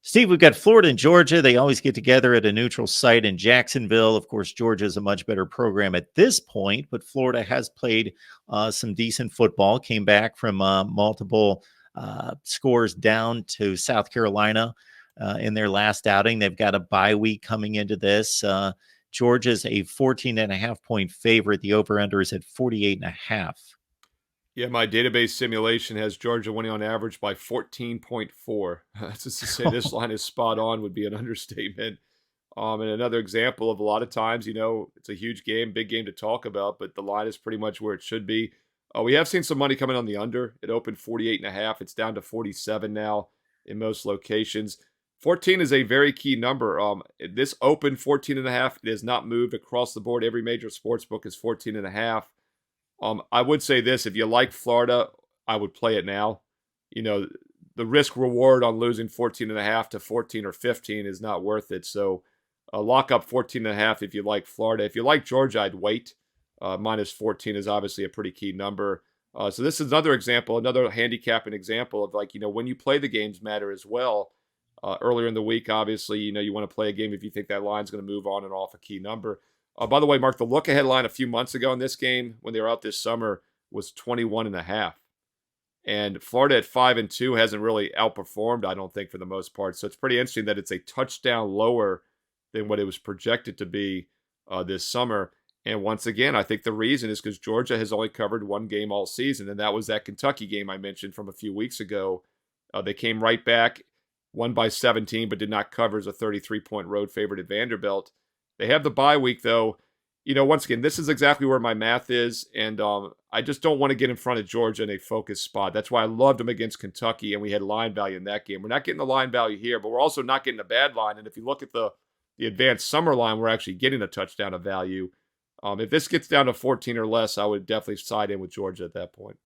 Steve, we've got Florida and Georgia. They always get together at a neutral site in Jacksonville. Of course, Georgia is a much better program at this point, but Florida has played some decent football, came back from multiple scores down to South Carolina in their last outing. They've got a bye week coming into this. Georgia's a 14.5 point favorite. The over-under is at 48.5. Yeah, my database simulation has Georgia winning on average by 14.4. That's just to say this line is spot on would be an understatement. And another example of a lot of times, it's a huge game, big game to talk about, but the line is pretty much where it should be. We have seen some money coming on the under. It opened 48.5. It's down to 47 now in most locations. 14 is a very key number. This opened 14.5. It has not moved across the board. Every major sports book is 14.5. I would say this: if you like Florida, I would play it now. The risk reward on losing 14.5 to 14 or 15 is not worth it. So lock up 14.5 if you like Florida. If you like Georgia, I'd wait. Minus 14 is obviously a pretty key number. So this is another example, another handicapping example of when you play the games matter as well. Earlier in the week, obviously, you want to play a game if you think that line's going to move on and off a key number. By the way, Mark, the look-ahead line a few months ago in this game when they were out this summer was 21.5. And Florida at 5-2 hasn't really outperformed, I don't think, for the most part. So it's pretty interesting that it's a touchdown lower than what it was projected to be this summer. And once again, I think the reason is because Georgia has only covered one game all season, and that was that Kentucky game I mentioned from a few weeks ago. They came right back, won by 17, but did not cover as a 33-point road favorite at Vanderbilt. They have the bye week, though. Once again, this is exactly where my math is, and I just don't want to get in front of Georgia in a focused spot. That's why I loved them against Kentucky, and we had line value in that game. We're not getting the line value here, but we're also not getting a bad line. And if you look at the advanced summer line, we're actually getting a touchdown of value. If this gets down to 14 or less, I would definitely side in with Georgia at that point.